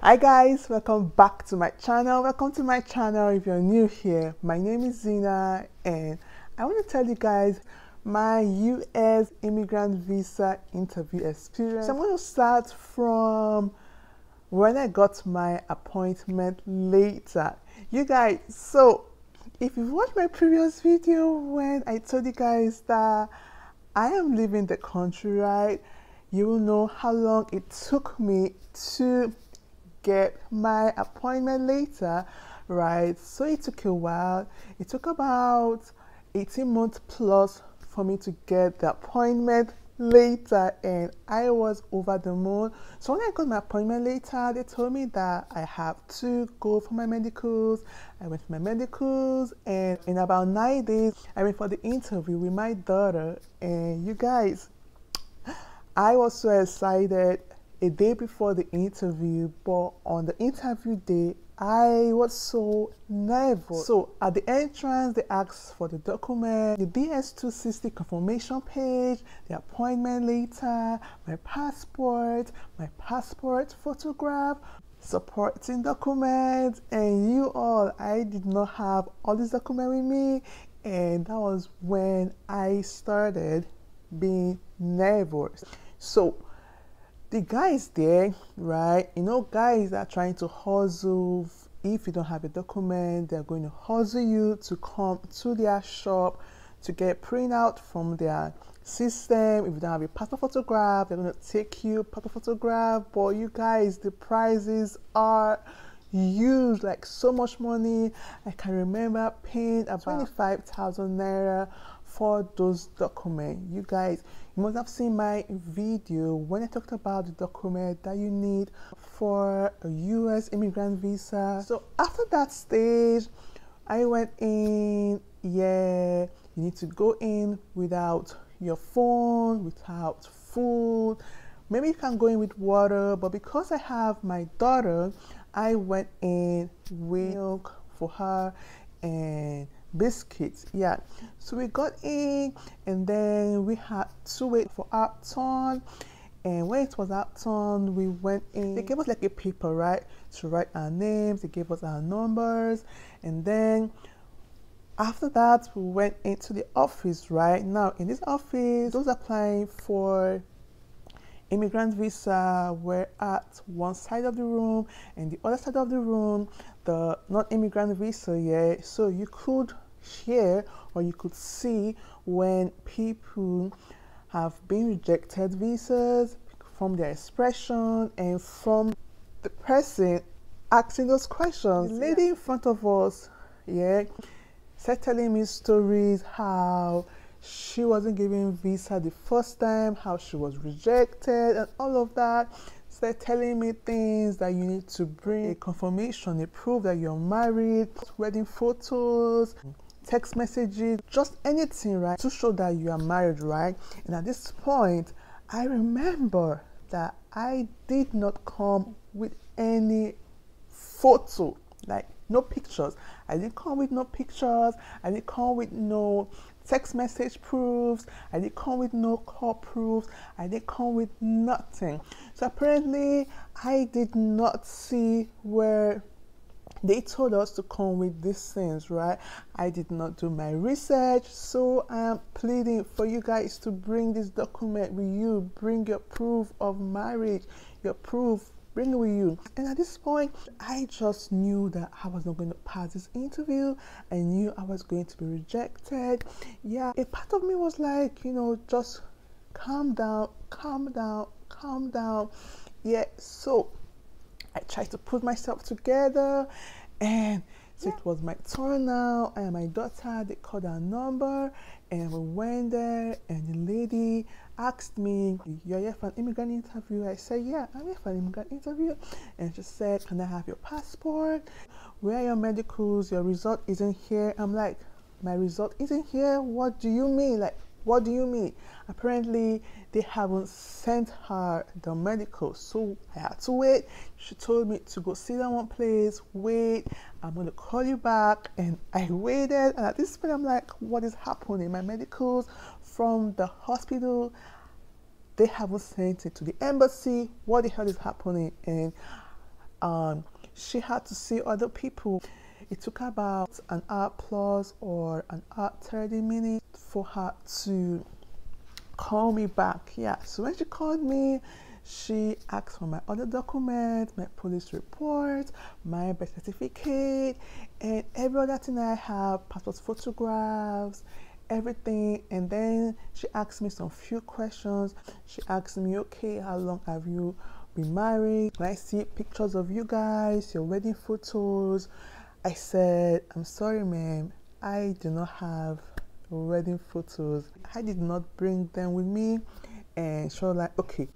Hi guys, welcome back to my channel. If you're new here, my name is Zina and I want to tell you guys my US immigrant visa interview experience. So I'm going to start from when I got my appointment later. You guys, so if you've watched my previous video when I told you guys that I am leaving the country, right, you will know how long it took me to get my appointment later, right? So it took a while. It took about 18 months plus for me to get the appointment later, and I was over the moon. So when I got my appointment later, they told me that I have to go for my medicals. I went for my medicals, and in about 9 days I went for the interview with my daughter. And you guys, I was so excited a day before the interview, but on the interview day, I was so nervous. So at the entrance, they asked for the document, the DS-260 confirmation page, the appointment letter, my passport photograph, supporting documents, and you all, I did not have all these documents with me, and that was when I started being nervous. So the guys there, right, you know, guys are trying to hustle. If you don't have a document, they're going to hustle you to come to their shop to get printout from their system. If you don't have a passport photograph, they're going to take you passport photograph. But you guys, the prices are huge, like so much money. I can remember paying about 25,000 naira for those documents. You guys, you must have seen my video when I talked about the document that you need for a US immigrant visa. So after that stage, I went in. Yeah, you need to go in without your phone, without food. Maybe you can go in with water, but because I have my daughter, I went in with milk for her and biscuits. Yeah, so we got in, and then we had to wait for our turn. And when it was our turn, we went in. They gave us like a paper, right, to write our names. They gave us our numbers, and then after that we went into the office. Right now in this office, those applying for immigrant visa were at one side of the room, and the other side of the room, the non-immigrant visa. Yeah, so you could hear or you could see when people have been rejected visas from their expression and from the person asking those questions. The lady in front of us, yeah, started telling me stories how she wasn't given visa the first time, how she was rejected and all of that. Started telling me things that you need to bring a confirmation, a proof that you're married, wedding photos, text messages, just anything, right, to show that you are married, right? And at this point, I remember that I did not come with any photo, like no pictures. I didn't come with no pictures. I didn't come with no text message proofs. I didn't come with no call proofs. I didn't come with nothing. So apparently I did not see where they told us to come with these things, right? I did not do my research, so I am pleading for you guys to bring this document with you. Bring your proof of marriage, your proof, bring it with you. And at this point, I just knew that I was not going to pass this interview. I knew I was going to be rejected. Yeah, a part of me was like, you know, just calm down, calm down, calm down. Yeah, so I tried to put myself together, and so it was my turn now, and my daughter, they called her number, and we went there, and the lady asked me, "You're here for an immigrant interview?" I said, "Yeah, I'm here for an immigrant interview." And she said, "Can I have your passport? Where are your medicals? Your result isn't here." I'm like, "My result isn't here? What do you mean? Like, what do you mean?" Apparently, they haven't sent her the medical, so I had to wait. She told me to go sit down one place, wait, I'm going to call you back. And I waited, and at this point, I'm like, what is happening? My medicals from the hospital, they haven't sent it to the embassy. What the hell is happening? And she had to see other people. It took about an hour plus or an hour 30 minutes for her to call me back. Yeah, so when she called me, she asked for my other documents, my police report, my birth certificate, and every other thing I have, passport photographs, everything. And then she asked me some few questions. She asked me, okay, how long have you been married? Can I see pictures of you guys, your wedding photos? I said, I'm sorry, ma'am, I do not have wedding photos. I did not bring them with me. And she was like, okay,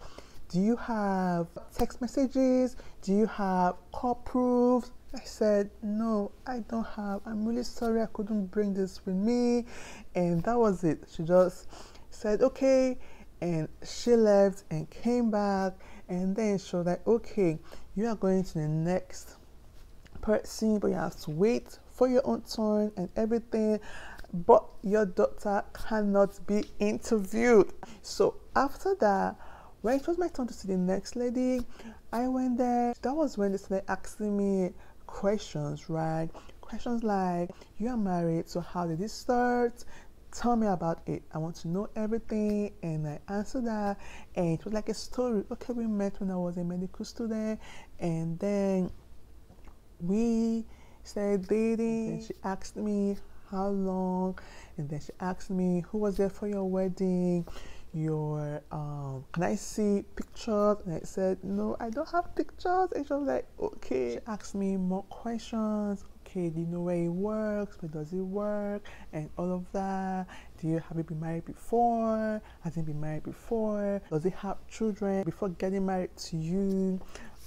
do you have text messages? Do you have call proofs? I said, no, I don't have. I'm really sorry, I couldn't bring this with me. And that was it. She just said, okay. And she left and came back. And then she was like, okay, you are going to the next person, but you have to wait for your own turn and everything. But your daughter cannot be interviewed. So after that, when it was my turn to see the next lady, I went there. That was when they started asking me questions, right? Questions like, you are married, so how did it start? Tell me about it. I want to know everything. And I answered that, and it was like a story. Okay, we met when I was a medical student, and then we started dating. And she asked me how long, and then she asked me who was there for your wedding, your can I see pictures? And I said, no, I don't have pictures. And she was like, okay. She asked me more questions. Okay, do you know where it works? Where does it work? And all of that. Have you been married before? Has he been married before? Does he have children before getting married to you?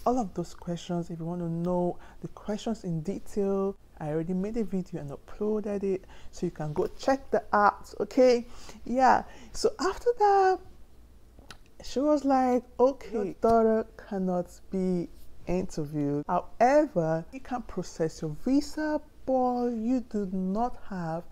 All of those questions. If you want to know the questions in detail, I already made a video and uploaded it, so you can go check that out. Okay, yeah. So after that, she was like, okay, your daughter cannot be interviewed. However, you can process your visa, but you do not have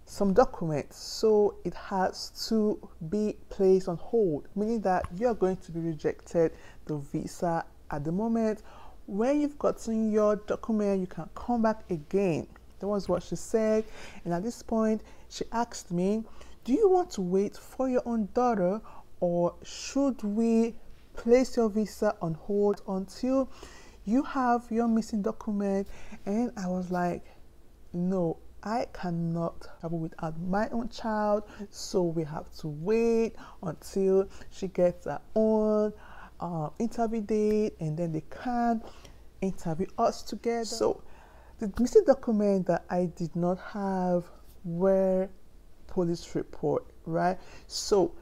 some documents, so it has to be placed on hold, meaning that you are going to be rejected the visa at the moment. When you've gotten your document, you can come back again. That was what she said. And at this point, she asked me, do you want to wait for your own daughter, or should we place your visa on hold until you have your missing document? And I was like, no, I cannot travel without my own child, so we have to wait until she gets her own interview date, and then they can interview us together. So the missing document that I did not have were police report, right? So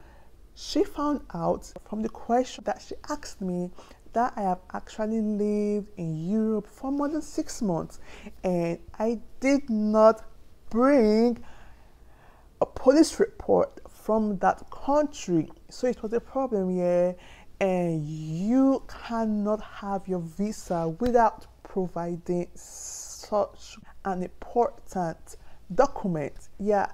she found out from the question that she asked me that I have actually lived in Europe for more than 6 months, and I did not bring a police report from that country. So it was a problem here. And you cannot have your visa without providing such an important document. Yeah,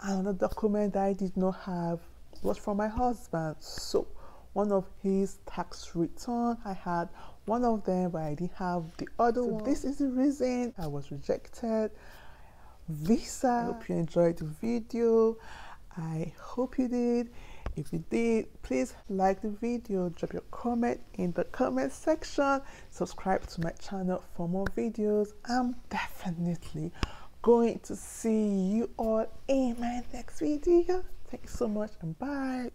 another document that I did not have was from my husband. So one of his tax return, I had one of them, but I didn't have the other one. This is the reason I was rejected visa. I hope you enjoyed the video. I hope you did. If you did, please like the video, drop your comment in the comment section, subscribe to my channel for more videos. I'm definitely going to see you all in my next video. Thanks so much, and bye.